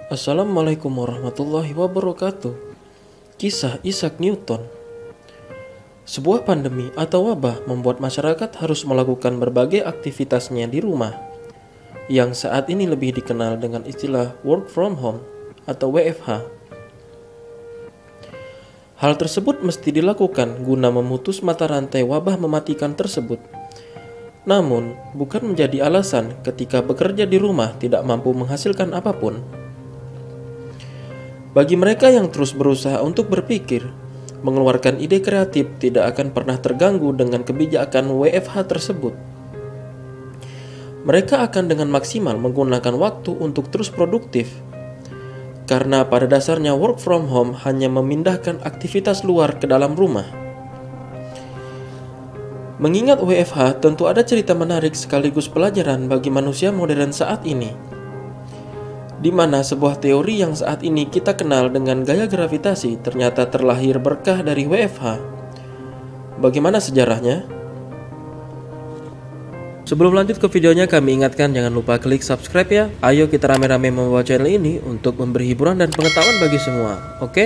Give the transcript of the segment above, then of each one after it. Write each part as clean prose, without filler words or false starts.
Assalamualaikum warahmatullahi wabarakatuh. Kisah Isaac Newton. Sebuah pandemi atau wabah membuat masyarakat harus melakukan berbagai aktivitasnya di rumah, yang saat ini lebih dikenal dengan istilah work from home atau WFH. Hal tersebut mesti dilakukan guna memutus mata rantai wabah mematikan tersebut. Namun, bukan menjadi alasan ketika bekerja di rumah tidak mampu menghasilkan apapun. Bagi mereka yang terus berusaha untuk berpikir, mengeluarkan ide kreatif tidak akan pernah terganggu dengan kebijakan WFH tersebut. Mereka akan dengan maksimal menggunakan waktu untuk terus produktif. Karena pada dasarnya work from home hanya memindahkan aktivitas luar ke dalam rumah. Mengingat WFH tentu ada cerita menarik sekaligus pelajaran bagi manusia modern saat ini, di mana sebuah teori yang saat ini kita kenal dengan gaya gravitasi ternyata terlahir berkah dari WFH. Bagaimana sejarahnya? Sebelum lanjut ke videonya, kami ingatkan jangan lupa klik subscribe ya. Ayo kita rame-rame membawa channel ini untuk memberi hiburan dan pengetahuan bagi semua, oke?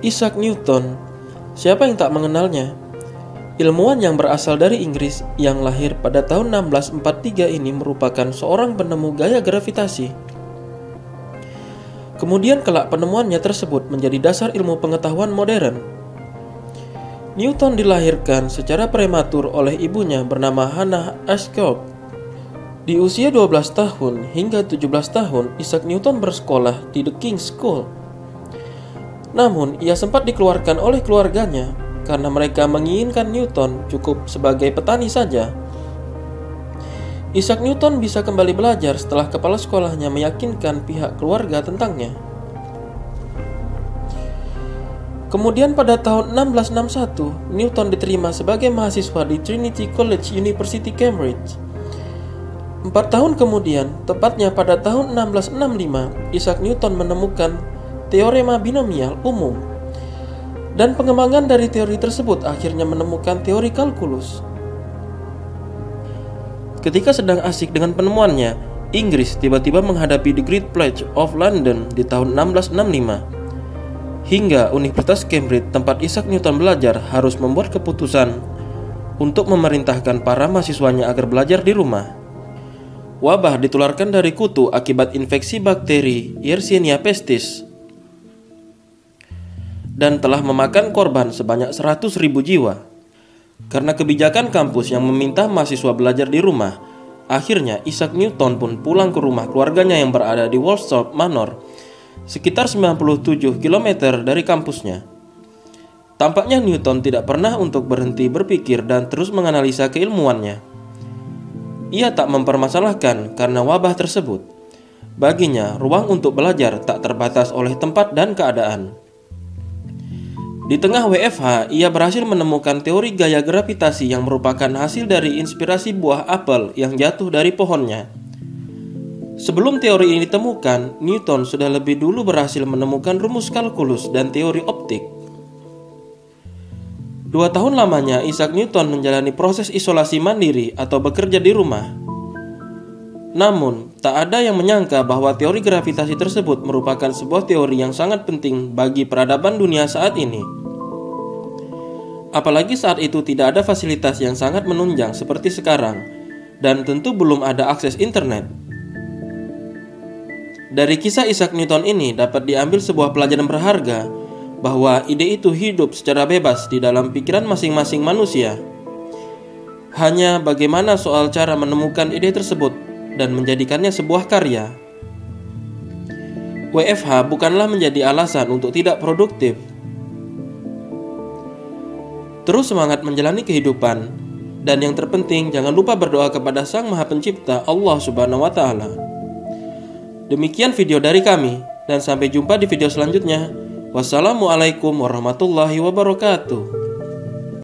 Isaac Newton, siapa yang tak mengenalnya? Ilmuwan yang berasal dari Inggris yang lahir pada tahun 1643 ini merupakan seorang penemu gaya gravitasi. Kemudian kelak penemuannya tersebut menjadi dasar ilmu pengetahuan modern. Newton dilahirkan secara prematur oleh ibunya bernama Hannah Ashcroft. Di usia 12 tahun hingga 17 tahun, Isaac Newton bersekolah di The King's School. Namun, ia sempat dikeluarkan oleh keluarganya karena mereka menginginkan Newton cukup sebagai petani saja. Isaac Newton bisa kembali belajar setelah kepala sekolahnya meyakinkan pihak keluarga tentangnya. Kemudian pada tahun 1661, Newton diterima sebagai mahasiswa di Trinity College, University Cambridge. 4 tahun kemudian, tepatnya pada tahun 1665, Isaac Newton menemukan teorema binomial umum. Dan pengembangan dari teori tersebut akhirnya menemukan teori kalkulus. Ketika sedang asik dengan penemuannya, Inggris tiba-tiba menghadapi The Great Pledge of London di tahun 1665. Hingga Universitas Cambridge tempat Isaac Newton belajar harus membuat keputusan untuk memerintahkan para mahasiswanya agar belajar di rumah. Wabah ditularkan dari kutu akibat infeksi bakteri Yersinia pestis dan telah memakan korban sebanyak 100.000 jiwa. Karena kebijakan kampus yang meminta mahasiswa belajar di rumah, akhirnya Isaac Newton pun pulang ke rumah keluarganya yang berada di Woolsthorpe Manor, sekitar 97 km dari kampusnya. Tampaknya Newton tidak pernah untuk berhenti berpikir dan terus menganalisa keilmuannya. Ia tak mempermasalahkan karena wabah tersebut. Baginya, ruang untuk belajar tak terbatas oleh tempat dan keadaan. Di tengah WFH, ia berhasil menemukan teori gaya gravitasi yang merupakan hasil dari inspirasi buah apel yang jatuh dari pohonnya. Sebelum teori ini ditemukan, Newton sudah lebih dulu berhasil menemukan rumus kalkulus dan teori optik. 2 tahun lamanya, Isaac Newton menjalani proses isolasi mandiri atau bekerja di rumah. Namun, tak ada yang menyangka bahwa teori gravitasi tersebut merupakan sebuah teori yang sangat penting bagi peradaban dunia saat ini. Apalagi saat itu tidak ada fasilitas yang sangat menunjang seperti sekarang, dan tentu belum ada akses internet. Dari kisah Isaac Newton ini dapat diambil sebuah pelajaran berharga bahwa ide itu hidup secara bebas di dalam pikiran masing-masing manusia. Hanya bagaimana soal cara menemukan ide tersebut dan menjadikannya sebuah karya. WFH bukanlah menjadi alasan untuk tidak produktif. Terus semangat menjalani kehidupan, dan yang terpenting jangan lupa berdoa kepada Sang Maha Pencipta Allah Subhanahu wa Ta'ala. Demikian video dari kami, dan sampai jumpa di video selanjutnya. Wassalamualaikum warahmatullahi wabarakatuh.